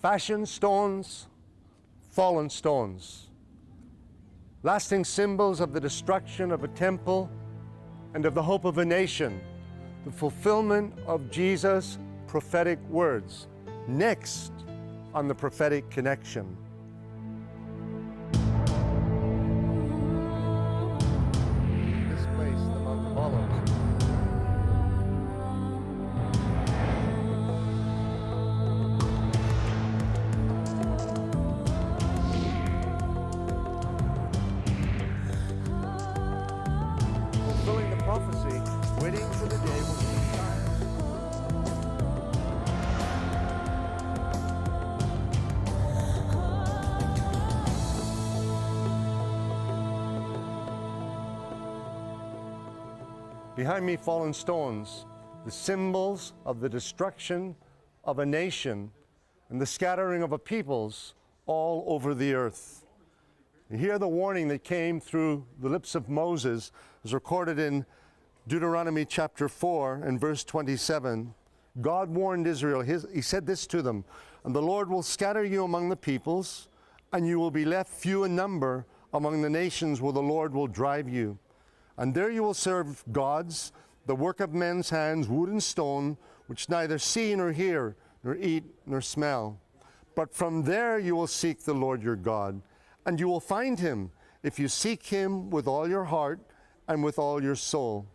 fashioned stones, fallen stones, lasting symbols of the destruction of a temple and of the hope of a nation, the fulfillment of Jesus' prophetic words. Next on the Prophetic Connection. This place, the Mount of Olives. Fulfilling the prophecy, waiting for the day when we behind me, fallen stones, the symbols of the destruction of a nation and the scattering of a peoples all over the earth. You hear the warning that came through the lips of Moses, as recorded in Deuteronomy chapter 4 and verse 27. God warned Israel, he said this to them, "And the Lord will scatter you among the peoples, and you will be left few in number among the nations where the Lord will drive you. And there you will serve gods, the work of men's hands, wood and stone, which neither see nor hear, nor eat nor smell. But from there you will seek the Lord your God, and you will find him if you seek him with all your heart and with all your soul.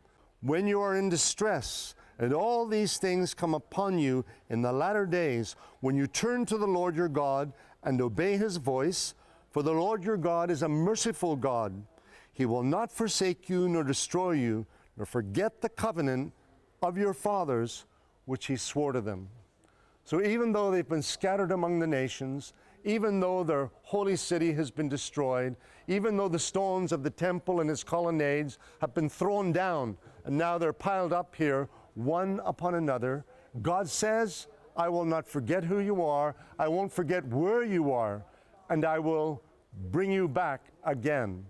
When you are in distress, and all these things come upon you in the latter days, when you turn to the Lord your God and obey his voice, for the Lord your God is a merciful God. He will not forsake you nor destroy you, nor forget the covenant of your fathers, which he swore to them." So even though they've been scattered among the nations, even though their holy city has been destroyed, even though the stones of the temple and its colonnades have been thrown down, and now they're piled up here, one upon another, God says, "I will not forget who you are, I won't forget where you are, and I will bring you back again."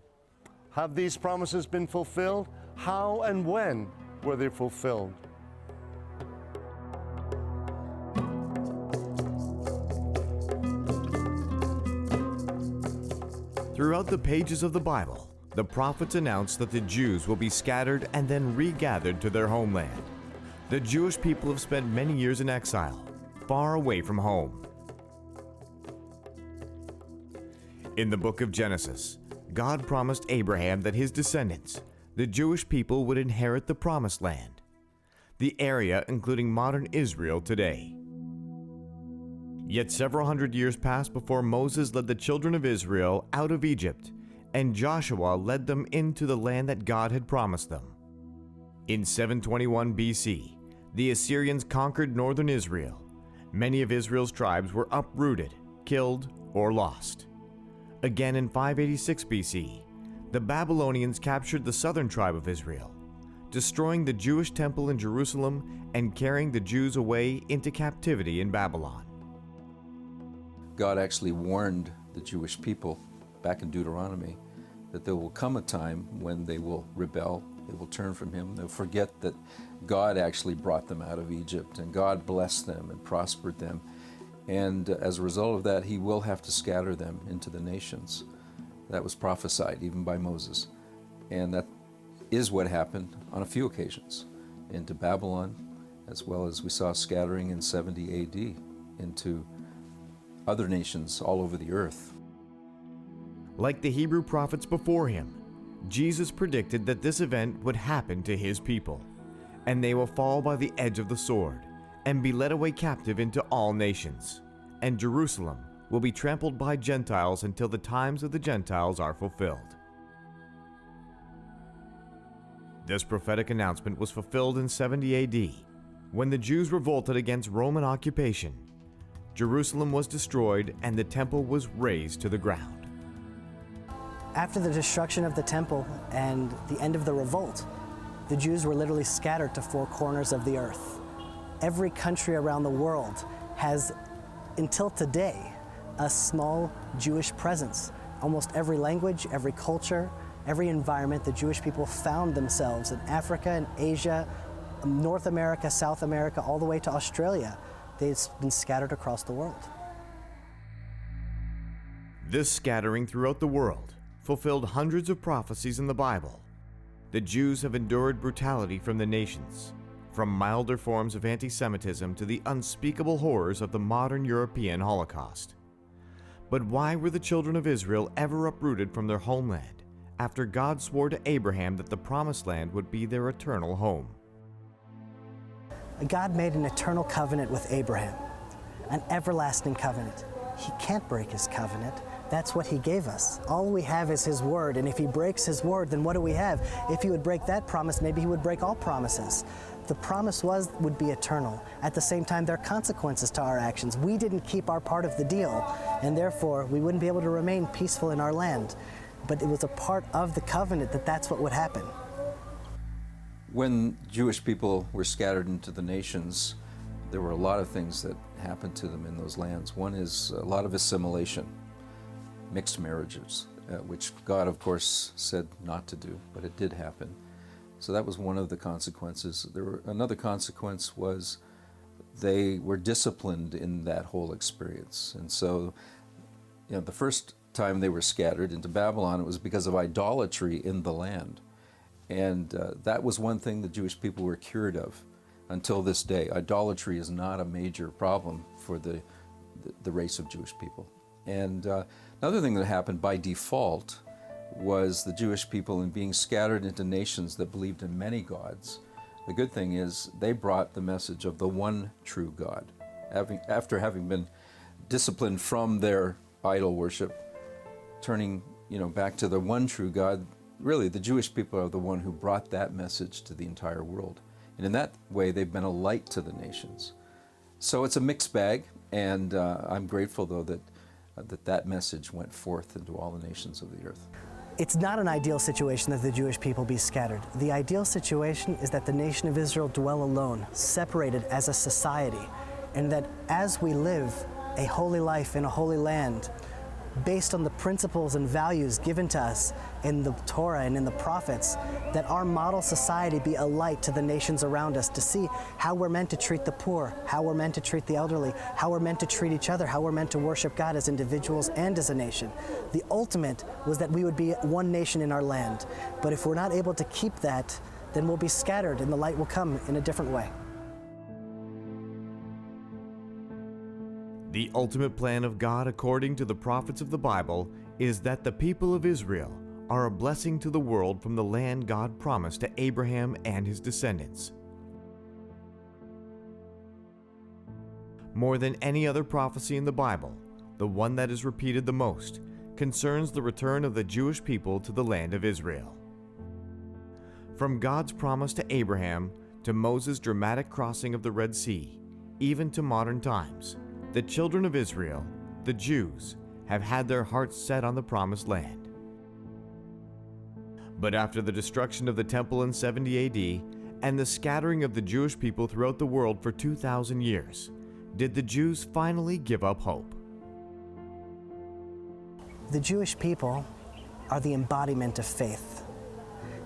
Have these promises been fulfilled? How and when were they fulfilled? Throughout the pages of the Bible, the prophets announced that the Jews will be scattered and then regathered to their homeland. The Jewish people have spent many years in exile, far away from home. In the book of Genesis, God promised Abraham that his descendants, the Jewish people, would inherit the Promised Land, the area including modern Israel today. Yet several hundred years passed before Moses led the children of Israel out of Egypt, and Joshua led them into the land that God had promised them. In 721 BC, the Assyrians conquered northern Israel. Many of Israel's tribes were uprooted, killed, or lost. Again in 586 BC, the Babylonians captured the southern tribe of Israel, destroying the Jewish temple in Jerusalem and carrying the Jews away into captivity in Babylon. God actually warned the Jewish people back in Deuteronomy that there will come a time when they will rebel, they will turn from him, they'll forget that God actually brought them out of Egypt and God blessed them and prospered them. And as a result of that, he will have to scatter them into the nations. That was prophesied even by Moses. And that is what happened on a few occasions, into Babylon, as well as we saw scattering in 70 AD into other nations all over the earth. Like the Hebrew prophets before him, Jesus predicted that this event would happen to his people, and they will fall by the edge of the sword and be led away captive into all nations, and Jerusalem will be trampled by Gentiles until the times of the Gentiles are fulfilled. This prophetic announcement was fulfilled in 70 AD, when the Jews revolted against Roman occupation. Jerusalem was destroyed and the temple was razed to the ground. After the destruction of the temple and the end of the revolt, the Jews were literally scattered to four corners of the earth. Every country around the world has, until today, a small Jewish presence. Almost every language, every culture, every environment, the Jewish people found themselves in Africa and Asia, North America, South America, all the way to Australia. They've been scattered across the world. This scattering throughout the world fulfilled hundreds of prophecies in the Bible. The Jews have endured brutality from the nations, from milder forms of anti-Semitism to the unspeakable horrors of the modern European Holocaust. But why were the children of Israel ever uprooted from their homeland after God swore to Abraham that the Promised Land would be their eternal home? God made an eternal covenant with Abraham, an everlasting covenant. He can't break his covenant. That's what he gave us. All we have is his word, and if he breaks his word, then what do we have? If he would break that promise, maybe he would break all promises. The promise would be eternal. At the same time, there are consequences to our actions. We didn't keep our part of the deal, and therefore we wouldn't be able to remain peaceful in our land. But it was a part of the covenant that that's what would happen. When Jewish people were scattered into the nations, there were a lot of things that happened to them in those lands. One is a lot of assimilation, mixed marriages, which God, of course, said not to do, but it did happen. So that was one of the consequences. Another consequence was they were disciplined in that whole experience. And so, the first time they were scattered into Babylon, it was because of idolatry in the land. And that was one thing the Jewish people were cured of until this day. Idolatry is not a major problem for the race of Jewish people. And another thing that happened by default was the Jewish people, in being scattered into nations that believed in many gods. The good thing is they brought the message of the one true God. After having been disciplined from their idol worship, turning back to the one true God, really the Jewish people are the one who brought that message to the entire world. And in that way, they've been a light to the nations. So it's a mixed bag, and I'm grateful, though, that message went forth into all the nations of the earth. It's not an ideal situation that the Jewish people be scattered. The ideal situation is that the nation of Israel dwell alone, separated as a society, and that as we live a holy life in a holy land, based on the principles and values given to us in the Torah and in the prophets, that our model society be a light to the nations around us, to see how we're meant to treat the poor, how we're meant to treat the elderly, how we're meant to treat each other, how we're meant to worship God as individuals and as a nation. The ultimate was that we would be one nation in our land. But if we're not able to keep that, then we'll be scattered and the light will come in a different way. The ultimate plan of God, according to the prophets of the Bible, is that the people of Israel are a blessing to the world from the land God promised to Abraham and his descendants. More than any other prophecy in the Bible, the one that is repeated the most concerns the return of the Jewish people to the land of Israel. From God's promise to Abraham to Moses' dramatic crossing of the Red Sea, even to modern times, the children of Israel, the Jews, have had their hearts set on the Promised Land. But after the destruction of the temple in 70 AD and the scattering of the Jewish people throughout the world for 2,000 years, did the Jews finally give up hope? The Jewish people are the embodiment of faith.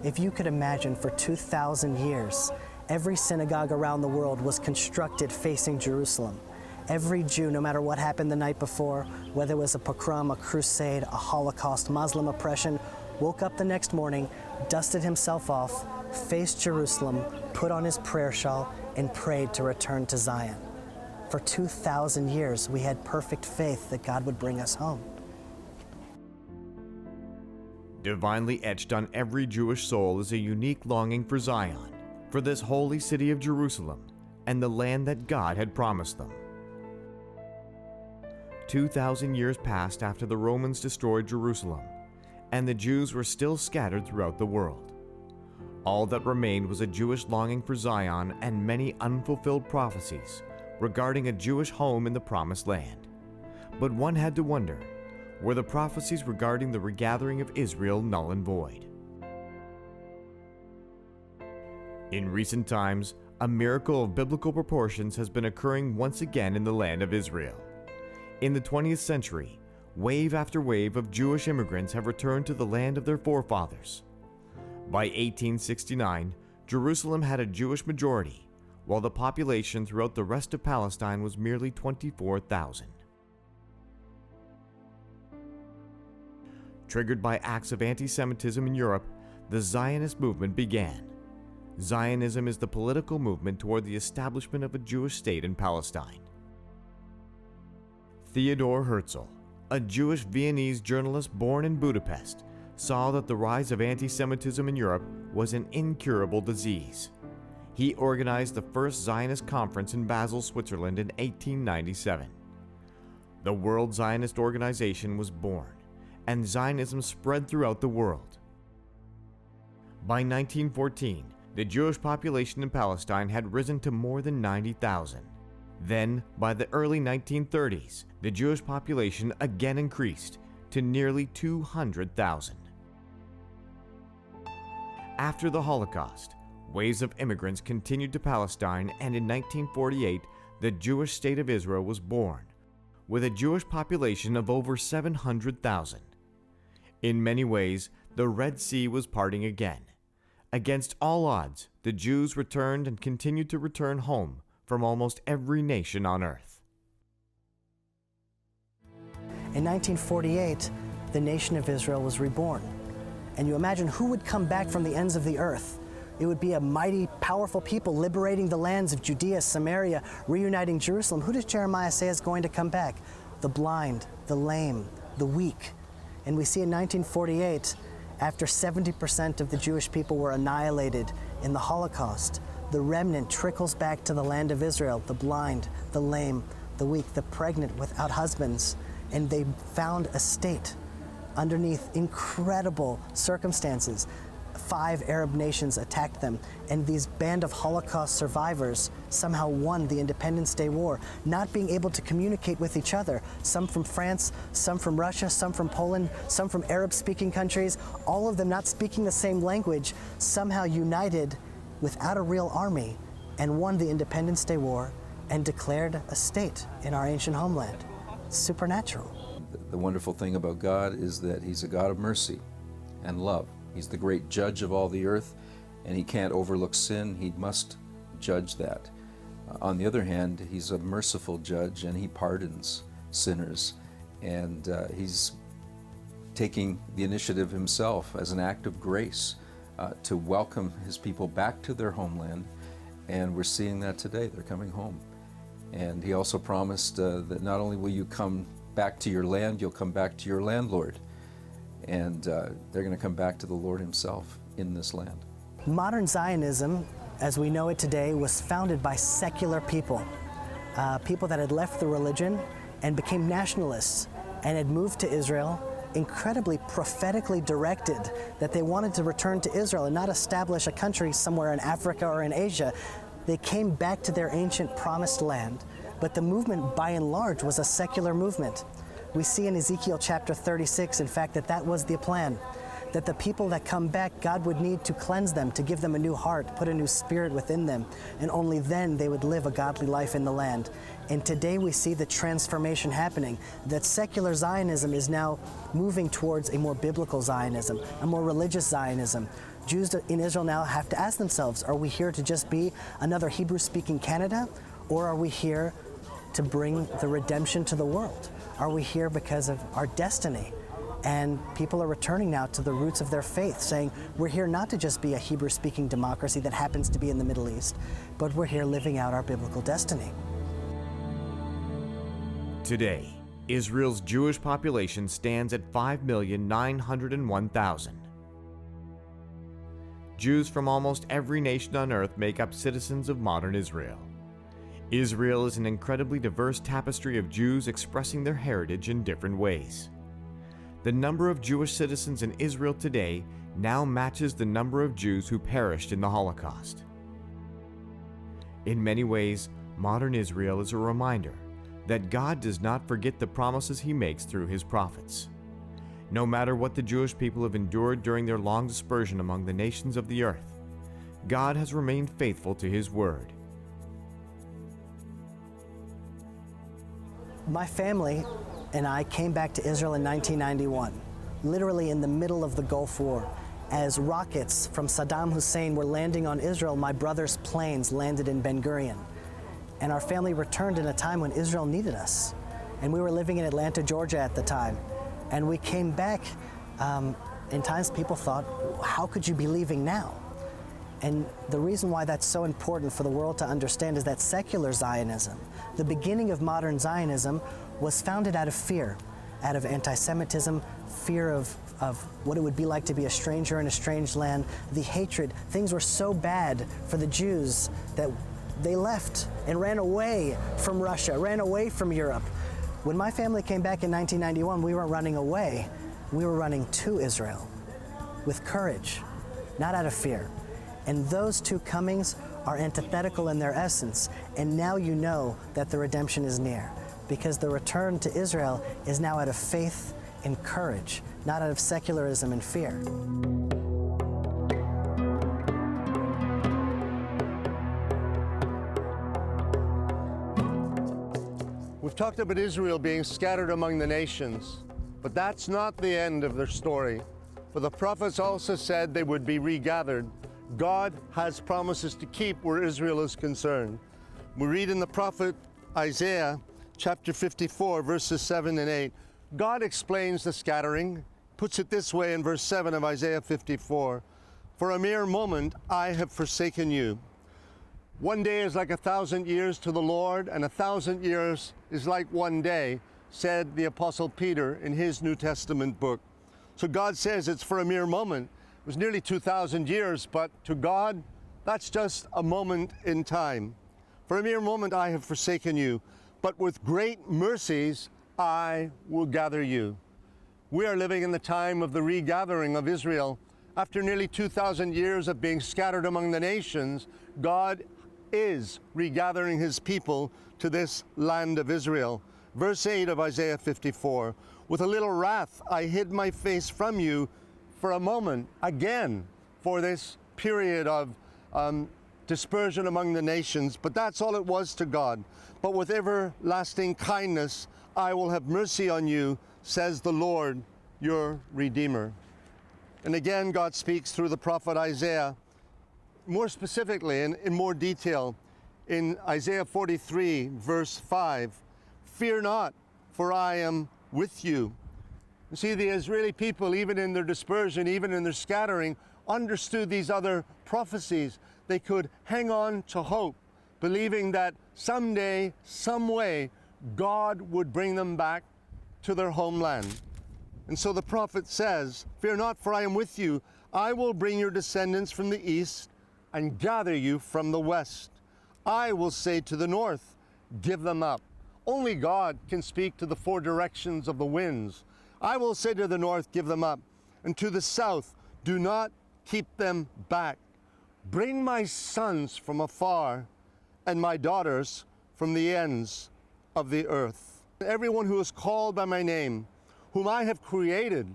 If you could imagine, for 2,000 years, every synagogue around the world was constructed facing Jerusalem. Every Jew, no matter what happened the night before, whether it was a pogrom, a crusade, a Holocaust, Muslim oppression, woke up the next morning, dusted himself off, faced Jerusalem, put on his prayer shawl, and prayed to return to Zion. For 2,000 years, we had perfect faith that God would bring us home. Divinely etched on every Jewish soul is a unique longing for Zion, for this holy city of Jerusalem, and the land that God had promised them. 2,000 years passed after the Romans destroyed Jerusalem, and the Jews were still scattered throughout the world. All that remained was a Jewish longing for Zion and many unfulfilled prophecies regarding a Jewish home in the Promised Land. But one had to wonder, were the prophecies regarding the regathering of Israel null and void? In recent times, a miracle of biblical proportions has been occurring once again in the land of Israel. In the 20th century, wave after wave of Jewish immigrants have returned to the land of their forefathers. By 1869, Jerusalem had a Jewish majority, while the population throughout the rest of Palestine was merely 24,000. Triggered by acts of anti-Semitism in Europe, the Zionist movement began. Zionism is the political movement toward the establishment of a Jewish state in Palestine. Theodor Herzl, a Jewish Viennese journalist born in Budapest, saw that the rise of anti-Semitism in Europe was an incurable disease. He organized the first Zionist conference in Basel, Switzerland in 1897. The World Zionist Organization was born, and Zionism spread throughout the world. By 1914, the Jewish population in Palestine had risen to more than 90,000. Then, by the early 1930s, the Jewish population again increased to nearly 200,000. After the Holocaust, waves of immigrants continued to Palestine, and in 1948, the Jewish state of Israel was born, with a Jewish population of over 700,000. In many ways, the Red Sea was parting again. Against all odds, the Jews returned and continued to return home from almost every nation on earth. In 1948, the nation of Israel was reborn. And you imagine who would come back from the ends of the earth. It would be a mighty, powerful people liberating the lands of Judea, Samaria, reuniting Jerusalem. Who does Jeremiah say is going to come back? The blind, the lame, the weak. And we see in 1948, after 70% of the Jewish people were annihilated in the Holocaust, the remnant trickles back to the land of Israel, the blind, the lame, the weak, the pregnant without husbands. And they found a state underneath incredible circumstances. 5 Arab nations attacked them, and these band of Holocaust survivors somehow won the Independence Day War, not being able to communicate with each other. Some from France, some from Russia, some from Poland, some from Arab-speaking countries, all of them not speaking the same language, somehow united without a real army and won the Independence Day War and declared a state in our ancient homeland. Supernatural. The wonderful thing about God is that He's a God of mercy and love. He's the great judge of all the earth, and He can't overlook sin. He must judge that. On the other hand, He's a merciful judge, and He pardons sinners. And He's taking the initiative Himself as an act of grace to welcome His people back to their homeland. And we're seeing that today. They're coming home. And He also promised that not only will you come back to your land, you'll come back to your landlord. And they're going to come back to the Lord Himself in this land. Modern Zionism, as we know it today, was founded by secular people, people that had left the religion and became nationalists and had moved to Israel, incredibly prophetically directed that they wanted to return to Israel and not establish a country somewhere in Africa or in Asia. They came back to their ancient promised land, but the movement by and large was a secular movement. We see in Ezekiel chapter 36, in fact, that was the plan, that the people that come back, God would need to cleanse them, to give them a new heart, put a new spirit within them, and only then they would live a godly life in the land. And today we see the transformation happening, that secular Zionism is now moving towards a more biblical Zionism, a more religious Zionism. Jews in Israel now have to ask themselves, are we here to just be another Hebrew-speaking Canada, or are we here to bring the redemption to the world? Are we here because of our destiny? And people are returning now to the roots of their faith, saying, we're here not to just be a Hebrew-speaking democracy that happens to be in the Middle East, but we're here living out our biblical destiny. Today, Israel's Jewish population stands at 5,901,000. Jews from almost every nation on earth make up citizens of modern Israel. Israel is an incredibly diverse tapestry of Jews expressing their heritage in different ways. The number of Jewish citizens in Israel today now matches the number of Jews who perished in the Holocaust. In many ways, modern Israel is a reminder that God does not forget the promises He makes through His prophets. No matter what the Jewish people have endured during their long dispersion among the nations of the earth, God has remained faithful to His word. My family and I came back to Israel in 1991, literally in the middle of the Gulf War. As rockets from Saddam Hussein were landing on Israel, my brother's planes landed in Ben Gurion. And our family returned in a time when Israel needed us. And we were living in Atlanta, Georgia at the time. And we came back In times people thought, how could you be leaving now? And the reason why that's so important for the world to understand is that secular Zionism, the beginning of modern Zionism, was founded out of fear, out of anti-Semitism, fear of what it would be like to be a stranger in a strange land, the hatred. Things were so bad for the Jews that they left and ran away from Russia, ran away from Europe. When my family came back in 1991, we weren't running away, we were running to Israel with courage, not out of fear. And those two comings are antithetical in their essence, and now you know that the redemption is near, because the return to Israel is now out of faith and courage, not out of secularism and fear. We've talked about Israel being scattered among the nations, but that's not the end of their story. For the prophets also said they would be regathered. God has promises to keep where Israel is concerned. We read in the prophet Isaiah chapter 54, verses 7 and 8. God explains the scattering, puts it this way in verse 7 of Isaiah 54. For a mere moment I have forsaken you. One day is like 1,000 years to the Lord, and 1,000 years is like one day, said the Apostle Peter in his New Testament book. So God says it's for a mere moment. It was nearly 2,000 years, but to God, that's just a moment in time. For a mere moment I have forsaken you, but with great mercies I will gather you. We are living in the time of the regathering of Israel. After nearly 2,000 years of being scattered among the nations, God is regathering his people to this land of Israel. Verse 8 of Isaiah 54, with a little wrath I hid my face from you for a moment, again, for this period of dispersion among the nations, but that's all it was to God. But with everlasting kindness I will have mercy on you, says the Lord, your Redeemer. And again, God speaks through the prophet Isaiah, more specifically and in more detail, in Isaiah 43, verse 5. Fear not, for I am with you. You see, the Israeli people, even in their dispersion, even in their scattering, understood these other prophecies. They could hang on to hope, believing that someday, some way, God would bring them back to their homeland. And so the prophet says, fear not, for I am with you. I will bring your descendants from the east and gather you from the west. I will say to the north, give them up. Only God can speak to the four directions of the winds. I will say to the north, give them up, and to the south, do not keep them back. Bring my sons from afar and my daughters from the ends of the earth. Everyone who is called by my name, whom I have created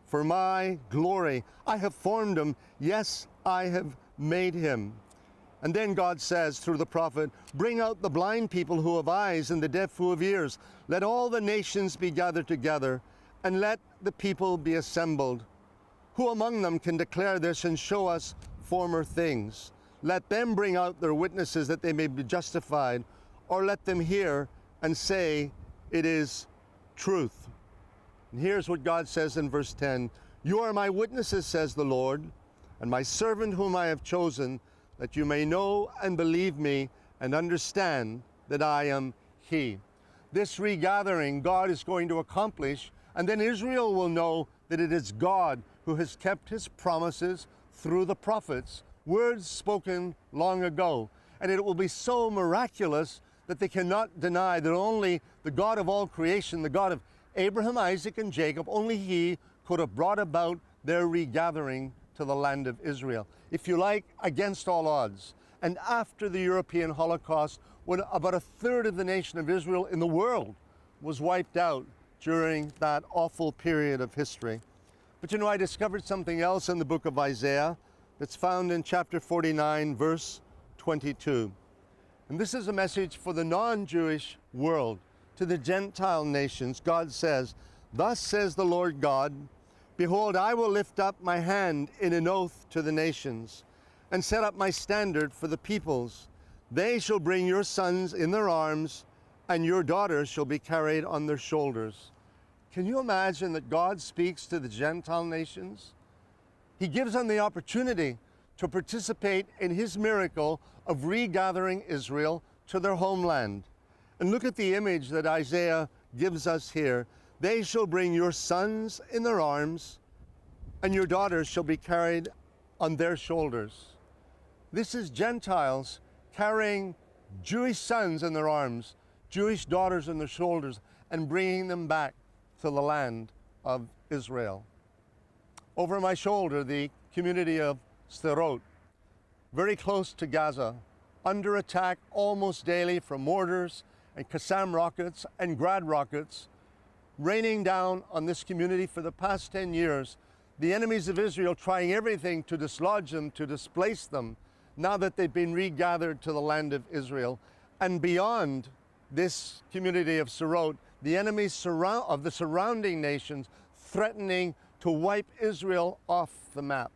for my glory, I have formed him, yes, I have made him. And then God says through the prophet, bring out the blind people who have eyes and the deaf who have ears. Let all the nations be gathered together, and let the people be assembled. Who among them can declare this and show us former things? Let them bring out their witnesses that they may be justified, or let them hear and say, it is truth. And here's what God says in verse 10. You are my witnesses, says the Lord, and my servant whom I have chosen, that you may know and believe me and understand that I am he. This regathering God is going to accomplish, and then Israel will know that it is God who has kept his promises through the prophets, words spoken long ago. And it will be so miraculous that they cannot deny that only the God of all creation, the God of Abraham, Isaac, and Jacob, only he could have brought about their regathering to the land of Israel. If you like, against all odds. And after the European Holocaust, when about a third of the nation of Israel in the world was wiped out during that awful period of history. But you know, I discovered something else in the book of Isaiah that's found in chapter 49, verse 22. And this is a message for the non-Jewish world, to the Gentile nations. God says, thus says the Lord God, behold, I will lift up my hand in an oath to the nations, and set up my standard for the peoples. They shall bring your sons in their arms, and your daughters shall be carried on their shoulders. Can you imagine that God speaks to the Gentile nations? He gives them the opportunity to participate in his miracle of regathering Israel to their homeland. And look at the image that Isaiah gives us here. They shall bring your sons in their arms, and your daughters shall be carried on their shoulders. This is Gentiles carrying Jewish sons in their arms, Jewish daughters on their shoulders, and bringing them back to the land of Israel. Over my shoulder, the community of Sderot, very close to Gaza, under attack almost daily from mortars and Qassam rockets and Grad rockets, raining down on this community for the past 10 years. The enemies of Israel trying everything to dislodge them, to displace them, now that they've been regathered to the land of Israel. And beyond this community of Sderot, the enemies of the surrounding nations threatening to wipe Israel off the map.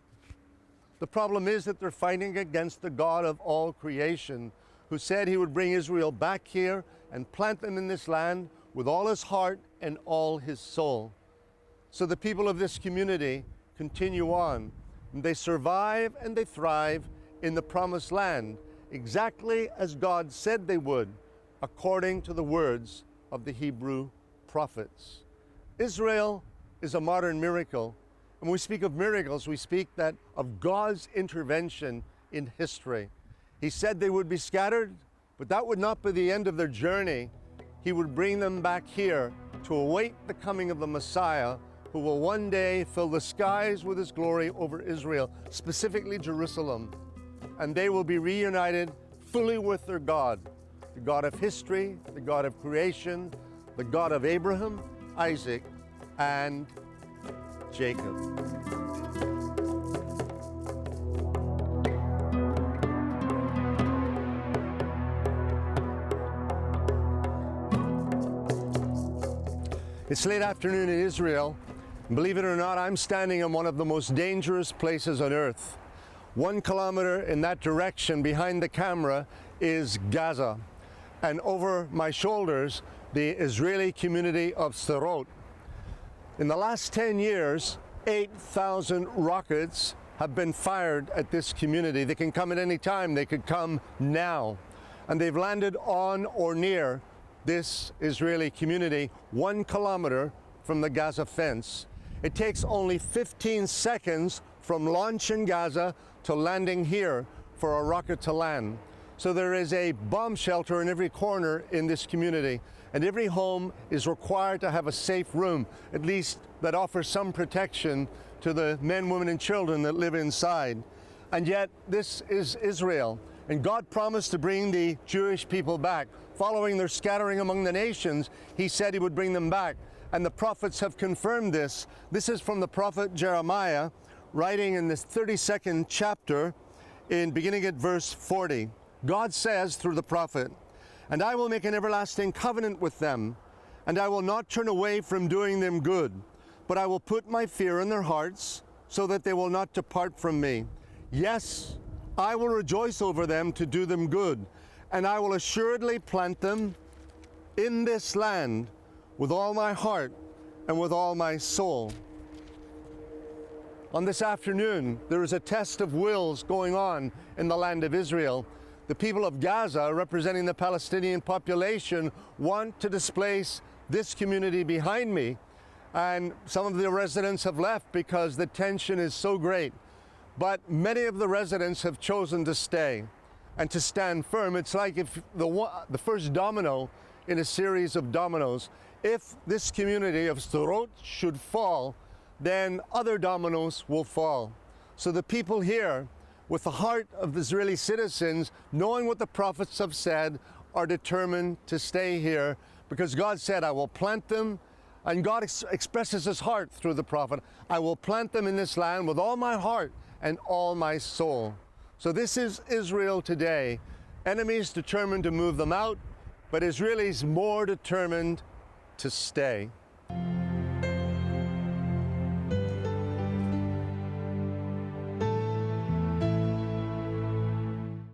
The problem is that they're fighting against the God of all creation, who said he would bring Israel back here and plant them in this land with all his heart and all his soul. So the people of this community continue on, and they survive and they thrive in the promised land, exactly as God said they would, according to the words of the Hebrew prophets. Israel is a modern miracle. And when we speak of miracles, we speak that of God's intervention in history. He said they would be scattered, but that would not be the end of their journey. He would bring them back here to await the coming of the Messiah, who will one day fill the skies with his glory over Israel, specifically Jerusalem. And they will be reunited fully with their God, the God of history, the God of creation, the God of Abraham, Isaac, and Jacob. It's late afternoon in Israel. Believe it or not, I'm standing in one of the most dangerous places on earth. 1 kilometer in that direction behind the camera is Gaza. And over my shoulders, the Israeli community of Sderot. In the last 10 years, 8,000 rockets have been fired at this community. They can come at any time. They could come now. And they've landed on or near this Israeli community 1 kilometer from the Gaza fence. It takes only 15 seconds from launch in Gaza to landing here for a rocket to land. So there is a bomb shelter in every corner in this community, and every home is required to have a safe room, at least that offers some protection to the men, women, and children that live inside. And yet this is Israel, and God promised to bring the Jewish people back. Following their scattering among the nations, he said he would bring them back, and the prophets have confirmed this. This is from the prophet Jeremiah, writing in this 32nd chapter, beginning at verse 40. God says through the prophet, "And I will make an everlasting covenant with them, and I will not turn away from doing them good, but I will put my fear in their hearts, so that they will not depart from me. Yes, I will rejoice over them to do them good, and I will assuredly plant them in this land with all my heart and with all my soul." On this afternoon, there is a test of wills going on in the land of Israel. The people of Gaza, representing the Palestinian population, want to displace this community behind me. And some of the residents have left because the tension is so great. But many of the residents have chosen to stay and to stand firm. It's like if the first domino in a series of dominoes. If this community of Sderot should fall, then other dominoes will fall. So the people here, with the heart of the Israeli citizens, knowing what the prophets have said, are determined to stay here, because God said, "I will plant them," and God expresses his heart through the prophet, "I will plant them in this land with all my heart and all my soul." So this is Israel today. Enemies determined to move them out, but Israelis more determined to stay.